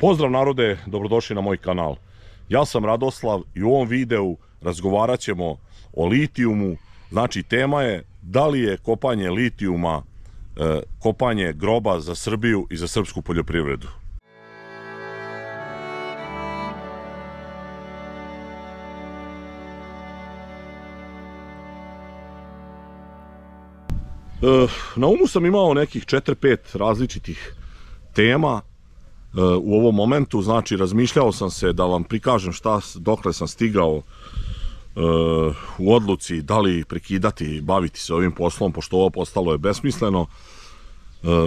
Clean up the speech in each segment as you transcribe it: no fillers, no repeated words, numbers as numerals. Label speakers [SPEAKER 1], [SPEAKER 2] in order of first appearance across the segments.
[SPEAKER 1] Pozdrav narode, dobrodošli na moj kanal. Ja sam Radoslav i u ovom videu razgovarat ćemo o litijumu. Znači, tema je da li je kopanje litijuma kopanje groba za Srbiju i za srpsku poljoprivredu. Na umu sam imao nekih 4-5 različitih tema u ovom momentu. Znači, razmišljao sam se da vam prikažem dokle sam stigao u odluci da li prekidati i baviti se ovim poslom, pošto ovo postalo je besmisleno.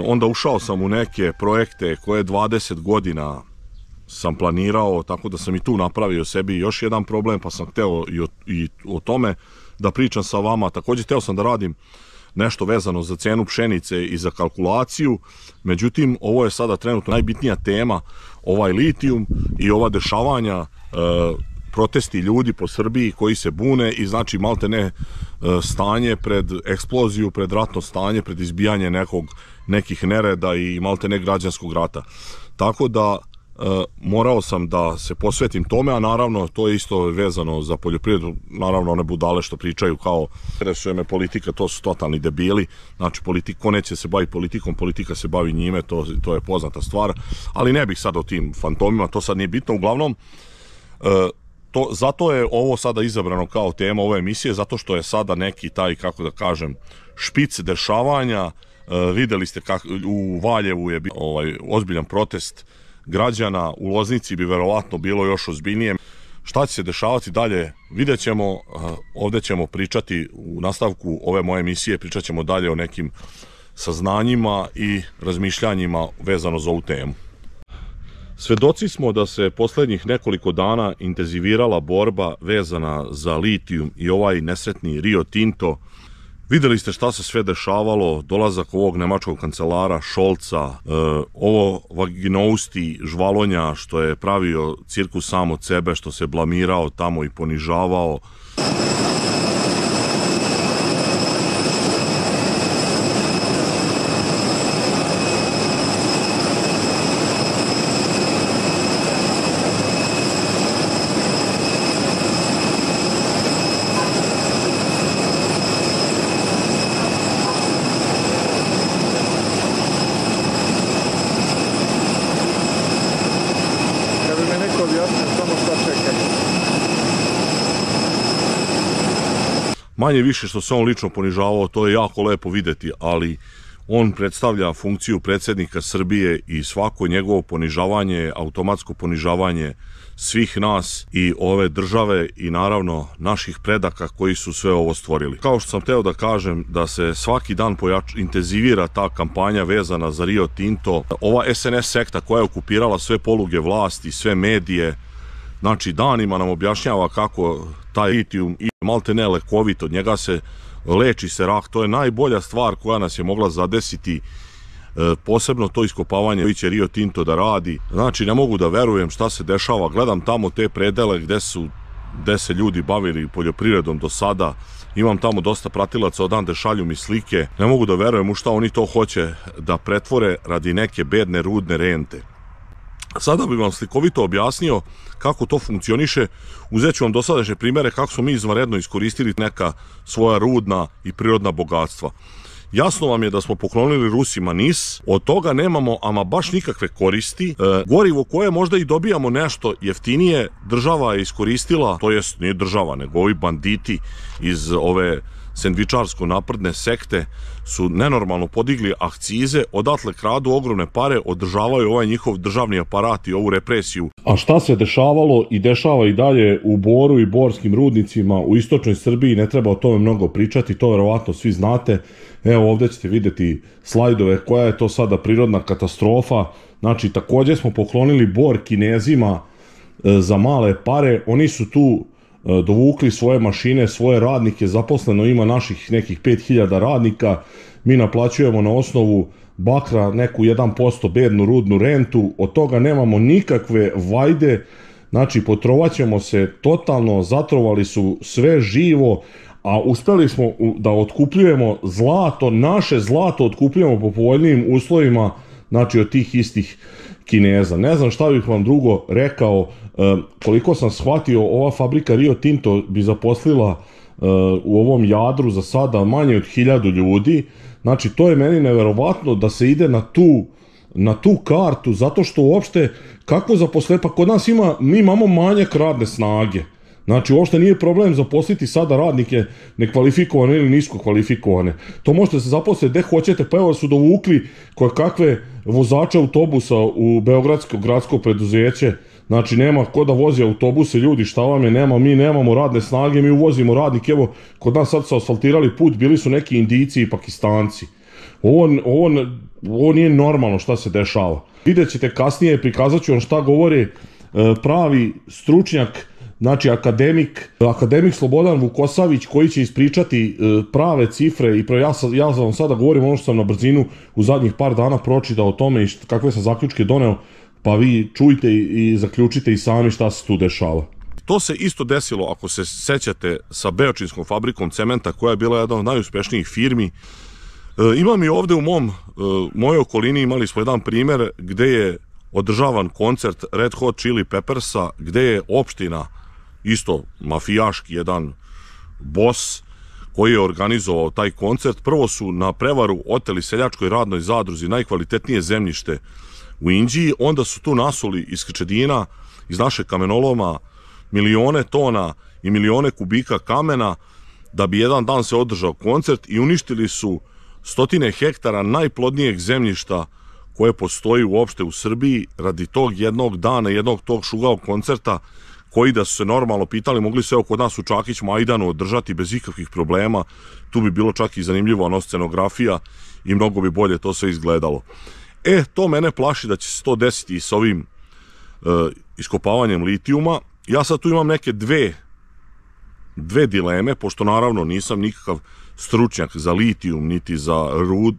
[SPEAKER 1] Onda ušao sam u neke projekte koje 20 godina sam planirao, tako da sam i tu napravio sebi još jedan problem, pa sam hteo i o tome da pričam sa vama. Također hteo sam da radim nešto vezano za cenu pšenice i za kalkulaciju, međutim ovo je sada trenutno najbitnija tema, ovaj litijum i ova dešavanja, protesti ljudi po Srbiji koji se bune i znači malte ne stanje pred eksploziju, pred ratno stanje, pred izbijanje nekih nereda i malte ne građanskog rata. Tako da morao sam da se posvetim tome, a naravno to je isto vezano za poljoprivredu. Naravno one budale što pričaju kao interesuje me politika, to su totalni debili. Znači, ko neće se baviti politikom, politika se bavi njime, to je poznata stvar, ali ne bih sad o tim fantomima, to sad nije bitno. Uglavnom, zato je ovo sada izabrano kao tema ove emisije, zato što je sada neki taj, kako da kažem, špic dešavanja. Videli ste u Valjevu je bio ozbiljan protest građana, u Loznici bi verovatno bilo još ozbiljnije. Šta će se dešavati dalje, vidjet ćemo. Ovdje ćemo pričati u nastavku ove moje emisije, pričat ćemo dalje o nekim saznanjima i razmišljanjima vezano za ovu temu. Svedoci smo da se poslednjih nekoliko dana intenzivirala borba vezana za litijum i ovaj nesretni Rio Tinto. Videli ste šta se sve dešavalo, dolazak ovog nemačkog kancelara Scholza, ovo vaginousti žvalonja što je pravio cirkus sam od sebe, što se blamirao tamo i ponižavao. Manje više što se on lično ponižavao, to je jako lepo videti, ali on predstavlja funkciju predsjednika Srbije i svako njegovo ponižavanje je automatsko ponižavanje svih nas i ove države i naravno naših predaka koji su sve ovo stvorili. Kao što sam hteo da kažem, da se svaki dan intenzivira ta kampanja vezana za Rio Tinto, ova SNS sekta koja je okupirala sve poluge vlasti, sve medije, znači danima nam objašnjava kako taj litijum i malte ne lekovit, od njega se leči se rak, to je najbolja stvar koja nas je mogla zadesiti, posebno to iskopavanje koji će Rio Tinto da radi. Znači, ne mogu da verujem šta se dešava, gledam tamo te predele gde se ljudi bavili poljoprivredom do sada, imam tamo dosta pratilaca odande, šalju mi slike, ne mogu da verujem u šta oni to hoće da pretvore radi neke bedne rudne rente. Sada bih vam slikovito objasnio kako to funkcioniše. Uzet ću vam dosadašnje primere kako smo mi izvanredno iskoristili neka svoja rudna i prirodna bogatstva. Jasno vam je da smo poklonili Rusima NIS, od toga nemamo ama baš nikakve koristi. Gorivo koje možda i dobijamo nešto jeftinije, država je iskoristila, to jest nije država, nego ovi banditi iz ove sendvičarsko-napredne sekte su nenormalno podigli akcize, odatle kradu ogromne pare, održavaju ovaj njihov državni aparat i ovu represiju. A šta se dešavalo i dešava i dalje u Boru i borskim rudnicima u istočnoj Srbiji, ne treba o tome mnogo pričati, to verovatno svi znate. Evo ovdje ćete vidjeti slajdove koja je to sada prirodna katastrofa. Znači, također smo poklonili Bor Kinezima za male pare, oni su tu dovukli svoje mašine, svoje radnike, zaposleno ima naših nekih 5000 radnika, mi naplaćujemo na osnovu bakra neku 1% bednu rudnu rentu, od toga nemamo nikakve vajde, znači potrovaćemo se totalno, zatrovali su sve živo, a uspeli smo da otkupljujemo zlato, naše zlato otkupljujemo po povoljnijim uslovima, znači od tih istih Kineza. Ne znam šta bih vam drugo rekao, koliko sam shvatio, ova fabrika Rio Tinto bi zaposlila u ovom Jadru za sada manje od 1000 ljudi. Znači, to je meni neverovatno da se ide na tu kartu, zato što uopšte, kako zaposle, pa kod nas mi imamo manjak radne snage. Znači, uopšte nije problem zaposliti sada radnike nekvalifikovane ili nisko kvalifikovane. To možete se zaposliti gde hoćete, pa evo su dovukli kakve vozače autobusa u Beogradsko gradsko preduzeće. Znači, nema ko da vozi autobuse, ljudi, šta vam je, mi nemamo radne snage, mi uvozimo radnike, evo, kod nas sad su asfaltirali put, bili su neki Indijci i Pakistanci. Ovo nije normalno šta se dešava. Vidjet ćete kasnije, prikazat ću vam šta govori pravi stručnjak, znači akademik Slobodan Vukosavić, koji će ispričati prave cifre i ja vam sada govorim ono što sam na brzinu u zadnjih par dana pročitao o tome i kakve sam zaključke doneo, pa vi čujte i zaključite i sami šta se tu dešava. To se isto desilo, ako se sećate, sa Beočinskom fabrikom cementa, koja je bila jedna od najuspešnijih firmi. Imam i ovde u mojoj okolini, imali smo jedan primer gde je održavan koncert Red Hot Chili Peppersa, gde je opština, isto mafijaški jedan bos koji je organizovao taj koncert. Prvo su na prevaru oteli seljačkoj radnoj zadruzi najkvalitetnije zemljište u Inđiji, onda su tu nasuli iz Krčedina, iz našeg kamenoloma, milione tona i milione kubika kamena da bi jedan dan se održao koncert i uništili su stotine hektara najplodnijeg zemljišta koje postoji uopšte u Srbiji radi tog jednog dana, jednog tog šugao koncerta, koji da su se normalno pitali, mogli se kod nas u Čakić Majdanu održati bez ikakvih problema. Tu bi bilo čak i zanimljivo ono scenografija i mnogo bi bolje to sve izgledalo. To mene plaši da će se to desiti i s ovim iskopavanjem litijuma. Ja sad tu imam neke dve dileme, pošto naravno nisam nikakav stručnjak za litijum niti za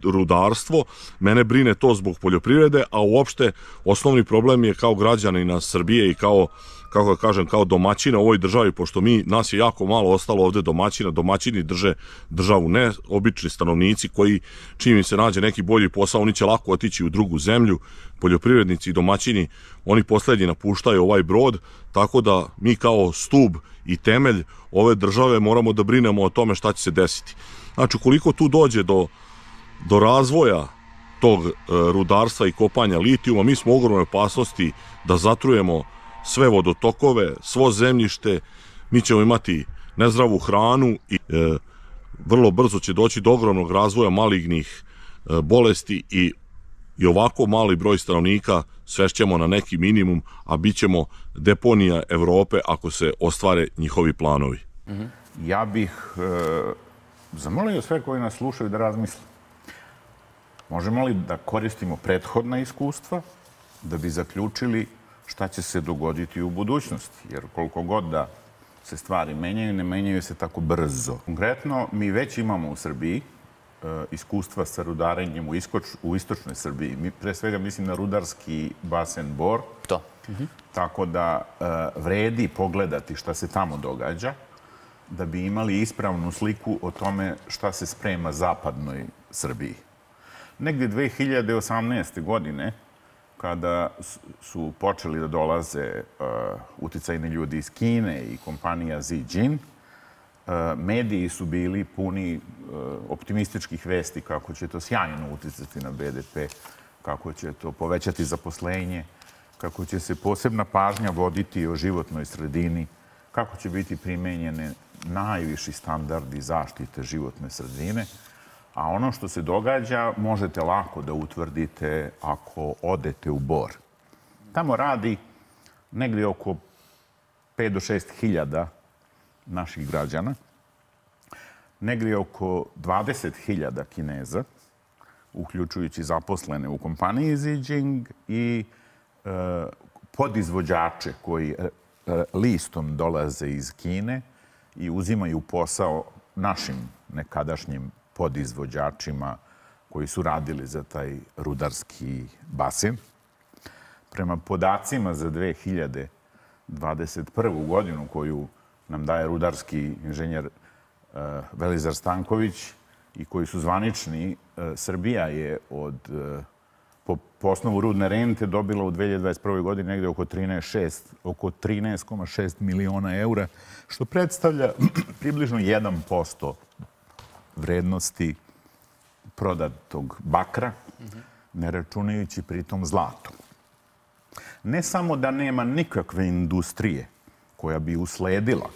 [SPEAKER 1] rudarstvo. Mene brine to zbog poljoprivrede, a uopšte osnovni problem je kao građanina Srbije i kako da kažem, kao domaćina u ovoj državi, pošto nas je jako malo ostalo ovde domaćina, domaćini drže državu, ne obični stanovnici koji, čim im se nađe neki bolji posao, oni će lako otići u drugu zemlju, poljoprivrednici i domaćini, oni poslednji napuštaju ovaj brod, tako da mi kao stub i temelj ove države moramo da brinemo o tome šta će se desiti. Znači, ukoliko tu dođe do razvoja tog rudarstva i kopanja litijuma, mi smo u ogromnoj opasnosti da zatrujemo sve vodotokove, svo zemljište, mi ćemo imati nezdravu hranu i vrlo brzo će doći do ogromnog razvoja malignih bolesti i ovako mali broj stanovnika svešćemo na neki minimum, a bit ćemo deponija Evrope ako se ostvare njihovi planovi.
[SPEAKER 2] Ja bih zamolio sve koji nas slušaju da razmisle. Možemo li da koristimo prethodna iskustva da bi zaključili šta će se dogoditi u budućnosti? Jer koliko god da se stvari menjaju, ne menjaju se tako brzo. Konkretno, mi već imamo u Srbiji iskustva sa rudarenjem u istočnoj Srbiji. Mi pre svega mislim na rudarski basen Bor.
[SPEAKER 3] To.
[SPEAKER 2] Tako da vredi pogledati šta se tamo događa, da bi imali ispravnu sliku o tome šta se sprema zapadnoj Srbiji. Negde 2018. godine, kada su počeli da dolaze uticajni ljudi iz Kine i kompanija Zijin, mediji su bili puni optimističkih vesti kako će to sjajno uticati na BDP, kako će to povećati zaposlenje, kako će se posebna pažnja voditi o životnoj sredini, kako će biti primenjene najviši standardi zaštite životne sredine. A ono što se događa možete lako da utvrdite ako odete u Bor. Tamo radi negdje oko 5 do 6 hiljada naših građana, negdje oko 20.000 Kineza, uključujući zaposlene u kompaniji Zijin i podizvođače koji listom dolaze iz Kine i uzimaju posao našim nekadašnjim podizvođačima koji su radili za taj rudarski basen. Prema podacima za 2021. godinu koju nam daje rudarski inženjer Velizar Stanković i koji su zvanični, Srbija je od po osnovu rudne rente dobila u 2021. godini negde oko 13,6 miliona eura, što predstavlja približno 1% vrednosti prodatog bakra, ne računajući pritom zlato. Ne samo da nema nikakve industrije koja bi usledila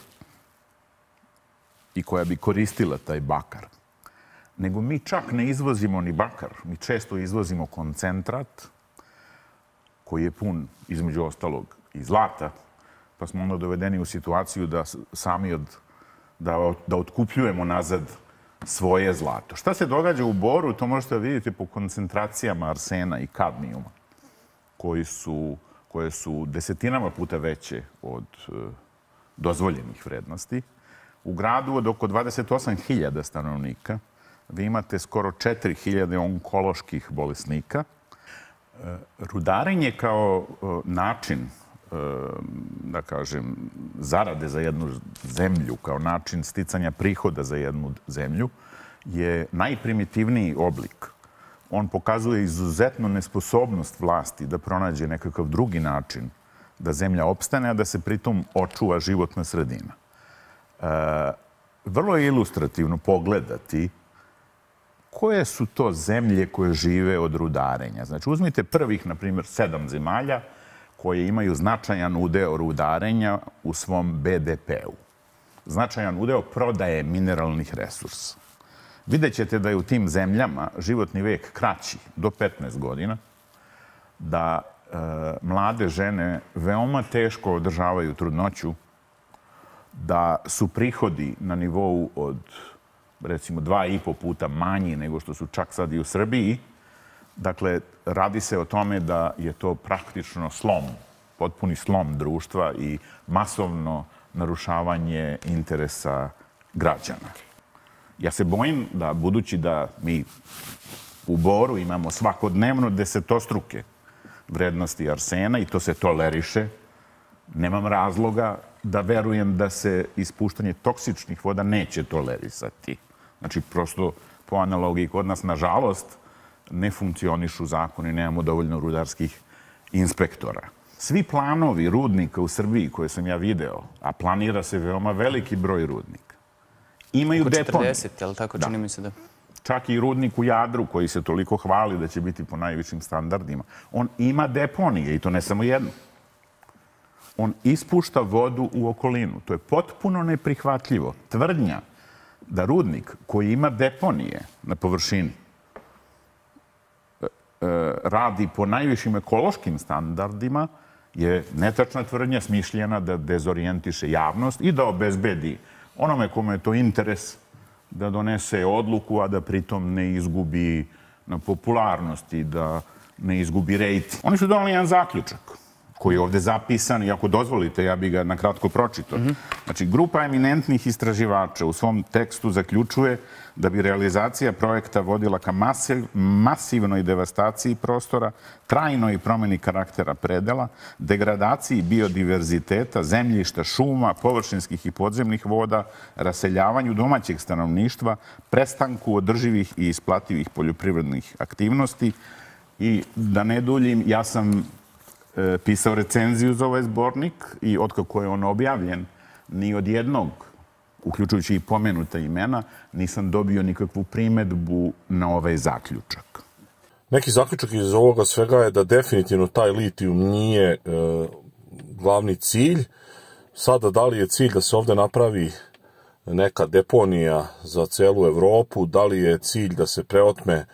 [SPEAKER 2] i koja bi koristila taj bakar, nego mi čak ne izvozimo ni bakar. Mi često izvozimo koncentrat koji je pun, između ostalog, i zlata, pa smo onda dovedeni u situaciju da sami da otkupljujemo nazad svoje zlato. Šta se događa u Boru, to možete vidjeti po koncentracijama arsena i kadmijuma, koje su desetinama puta veće od dozvoljenih vrednosti. U gradu od oko 28.000 stanovnika vi imate skoro 4.000 onkoloških bolesnika. Rudarenje kao način, da kažem, zarade za jednu zemlju, kao način sticanja prihoda za jednu zemlju, je najprimitivniji oblik. On pokazuje izuzetnu nesposobnost vlasti da pronađe nekakav drugi način da zemlja opstane, a da se pritom očuva životna sredina. Vrlo je ilustrativno pogledati koje su to zemlje koje žive od rudarenja. Znači, uzmite prvih, na primjer, 7 zemalja koje imaju značajan udeo rudarenja u svom BDP-u. Značajan udeo prodaje mineralnih resursa. Vidjet ćete da je u tim zemljama životni vek kraći do 15 godina, da mlade žene veoma teško održavaju trudnoću, da su prihodi na nivou od, recimo, 2,5 puta manji nego što su čak sad i u Srbiji. Dakle, radi se o tome da je to praktično slom, potpuni slom društva i masovno narušavanje interesa građana. Ja se bojim da, budući da mi u Boru imamo svakodnevno desetostruke vrednosti arsena i to se toleriše, nemam razloga da verujem da se ispuštanje toksičnih voda neće tolerisati. Znači, prosto po analogiji kod nas, nažalost, ne funkcionišu zakoni, nemamo dovoljno rudarskih inspektora. Svi planovi rudnika u Srbiji koje sam ja video, a planira se veoma veliki broj rudnika, imaju deponije.
[SPEAKER 3] 40, je li tako? Čini mi se da.
[SPEAKER 2] Čak i rudnik u Jadru, koji se toliko hvali da će biti po najvišim standardima, on ima deponije i to ne samo jedno. On ispušta vodu u okolinu. To je potpuno neprihvatljivo. Tvrdnja da rudnik koji ima deponije na površini radi po najvišim ekološkim standardima je netačna tvrdnja, smišljena da dezorijentiše javnost i da obezbedi onome kome je to interes da donese odluku, a da pritom ne izgubi na popularnosti, da ne izgubi rejting. Oni su donali jedan zaključak koji je ovde zapisan i ako dozvolite, ja bih ga nakratko pročitao. Znači, grupa eminentnih istraživača u svom tekstu zaključuje da bi realizacija projekta vodila ka masivnoj devastaciji prostora, trajnoj promeni karaktera predela, degradaciji biodiverziteta, zemljišta, šuma, površinskih i podzemnih voda, raseljavanju domaćeg stanovništva, prestanku održivih i isplativih poljoprivrednih aktivnosti. I da ne duljim, ja sam pisao recenziju za ovaj zbornik i otkako je on objavljen, ni od jednog, uključujući i pomenuta imena, nisam dobio nikakvu primedbu na ovaj zaključak.
[SPEAKER 1] Neki zaključak iz ovoga svega je da definitivno taj litijum nije glavni cilj. Sada, da li je cilj da se ovde napravi neka deponija za celu Evropu, da li je cilj da se preotme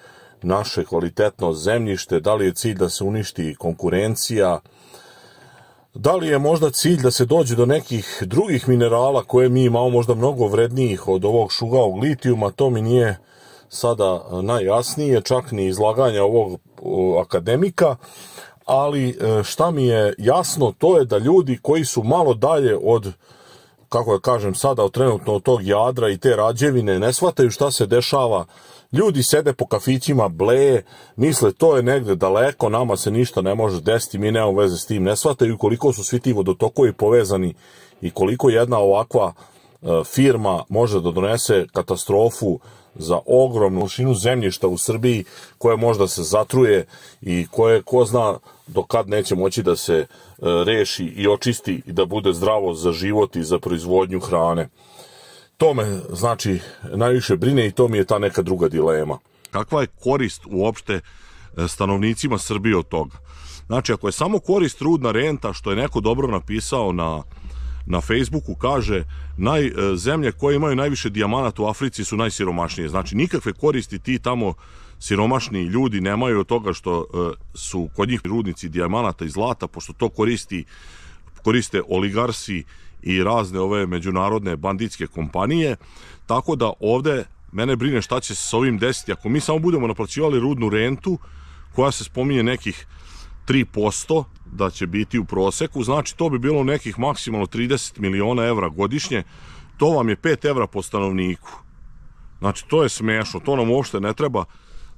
[SPEAKER 1] naše kvalitetno zemljište, da li je cilj da se uništi konkurencija, da li je možda cilj da se dođe do nekih drugih minerala koje mi imamo možda mnogo vrednijih od ovog šugaog litijuma, to mi nije sada najjasnije, čak ni izlaganja ovog akademika, ali šta mi je jasno, to je da ljudi koji su malo dalje od, kako ja kažem sada, od trenutno od tog Jadra i te Rađevine, ne shvataju šta se dešava. Ljudi sede po kafićima, bleje, misle to je negde daleko, nama se ništa ne može desiti, mi nemamo veze s tim, ne shvataju koliko su svi ti vodotokovi povezani i koliko jedna ovakva firma može da donese katastrofu za ogromnu površinu zemljišta u Srbiji koje možda se zatruje i koje ko zna do kad neće moći da se reši i očisti i da bude zdravo za život i za proizvodnju hrane. To me znači najviše brine i to mi je ta neka druga dilema. Kakva je korist uopšte stanovnicima Srbije od toga? Znači, ako je samo korist rudna renta, što je neko dobro napisao na Facebooku, kaže zemlje koje imaju najviše dijamanata u Africi su najsiromašnije. Znači, nikakve koristi ti tamo siromašni ljudi nemaju od toga što su kod njih rudnici dijamanata i zlata, pošto to koriste oligarsi i razne ove međunarodne banditske kompanije. Tako da ovde mene brine šta će se s ovim desiti. Ako mi samo budemo naplaćivali rudnu rentu, koja se spominje nekih 3% da će biti u proseku, znači to bi bilo nekih maksimalno 30 miliona evra godišnje, to vam je 5 evra po stanovniku. Znači to je smešno, to nam uopšte ne treba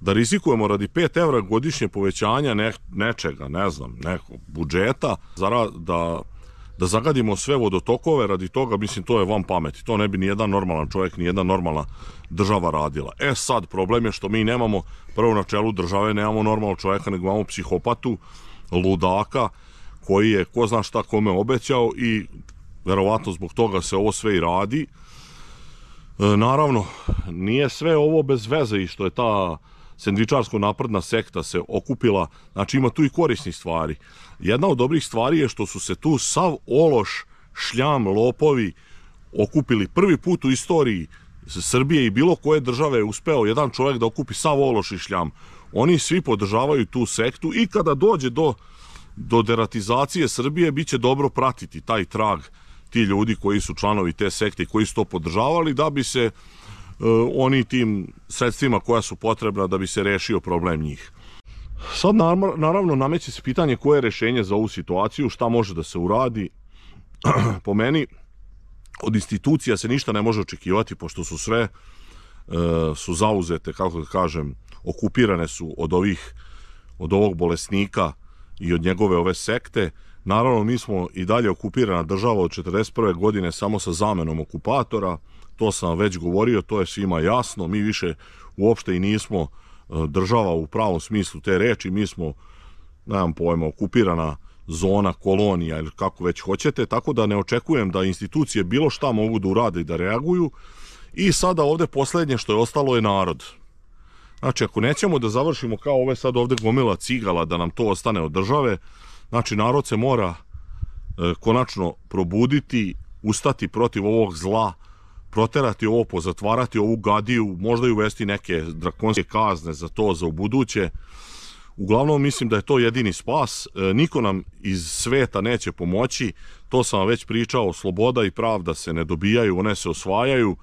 [SPEAKER 1] da rizikujemo radi 5 evra godišnje povećanja nečega, ne znam, nekog budžeta, da zagadimo sve vodotokove radi toga, mislim, to je van pameti. To ne bi nijedan normalan čovjek, nijedna normalna država radila. Sad, problem je što mi nemamo, prvo na čelu države, nemamo normalnog čovjeka, nego imamo psihopatu, ludaka, koji je ko zna šta kome obećao i verovatno zbog toga se ovo sve i radi. Naravno, nije sve ovo bez veze i što je ta sendvičarsko-napredna sekta se okupila, znači ima tu i korisnih stvari. Jedna od dobrih stvari je što su se tu sav ološ, šljam, lopovi okupili prvi put u istoriji Srbije i bilo koje države je uspeo jedan čovjek da okupi sav ološ i šljam. Oni svi podržavaju tu sektu i kada dođe do deratizacije Srbije, bit će dobro pratiti taj trag ti ljudi koji su članovi te sekte i koji su to podržavali da bi se oni tim sredstvima koja su potrebna da bi se rešio problem njih. Sad naravno nameće se pitanje koje je rešenje za ovu situaciju, šta može da se uradi. Po meni od institucija se ništa ne može očekivati pošto su sve su zauzete, kako da kažem, okupirane su od ovog bolesnika i od njegove ove sekte. Naravno mi smo i dalje okupirana država od 1941. godine samo sa zamenom okupatora. To sam već govorio, to je svima jasno. Mi više uopšte i nismo država u pravom smislu te reči. Mi smo, nemam pojma, okupirana zona, kolonija ili kako već hoćete. Tako da ne očekujem da institucije bilo šta mogu da urade i da reaguju. I sada ovde poslednje što je ostalo je narod. Znači, ako nećemo da završimo kao ove sad ovde gomila cigala da nam to ostane od države, znači narod se mora konačno probuditi, ustati protiv ovog zla, proterati ovo, pozatvarati ovu gadiju, možda i uvesti neke drakonske kazne za to, za ubuduće. Uglavnom mislim da je to jedini spas, niko nam iz sveta neće pomoći, to sam vam već pričao, sloboda i pravda se ne dobijaju, one se osvajaju.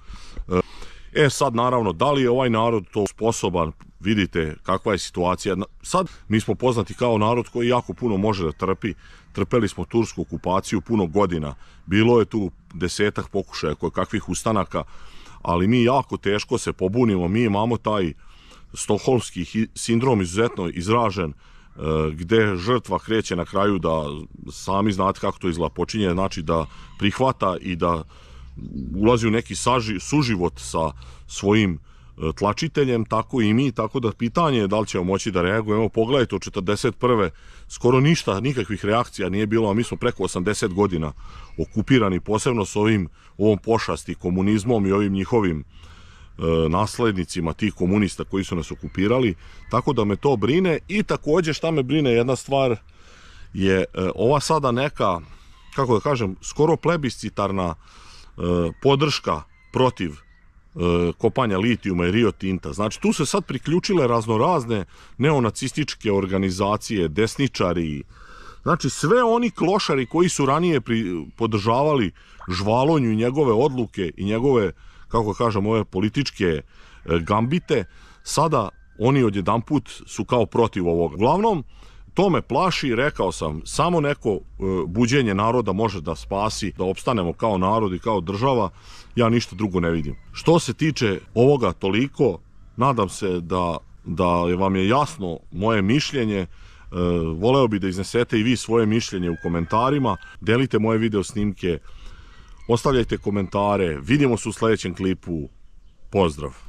[SPEAKER 1] Sad naravno, da li je ovaj narod to sposoban, vidite kakva je situacija. Sad mi smo poznati kao narod koji jako puno može da trpi, trpeli smo tursku okupaciju puno godina, bilo je tu desetak pokušaja kakvih ustanaka, ali mi jako teško se pobunimo, mi imamo taj stokholmski sindrom izuzetno izražen, gde žrtva kreće na kraju da, sami znate kako to izgleda, počinje znači da prihvata i da ulazi u neki suživot sa svojim tlačiteljem, tako i mi, tako da pitanje je da li ćemo moći da reagujemo. Pogledajte, od 1941. skoro ništa, nikakvih reakcija nije bilo, a mi smo preko 80 godina okupirani, posebno s ovom pošasti komunizmom i ovim njihovim naslednicima tih komunista koji su nas okupirali, tako da me to brine. I takođe šta me brine, jedna stvar je ova sada neka, kako da kažem, skoro plebiscitarna podrška protiv kopanja litijuma i Rio Tinta. Znači, tu se sad priključile raznorazne neonacističke organizacije, desničari, znači sve oni klošari koji su ranije podržavali Žvalonju i njegove odluke i njegove, kako kažem, ove političke gambite, sada oni odjedanput su kao protiv ovoga. Uglavnom, to me plaši, rekao sam, samo neko buđenje naroda može da spasi, da opstanemo kao narod i kao država, ja ništa drugo ne vidim. Što se tiče ovoga toliko, nadam se da vam je jasno moje mišljenje, voleo bi da iznesete i vi svoje mišljenje u komentarima, delite moje video snimke, ostavljajte komentare, vidimo se u sledećem klipu, pozdrav!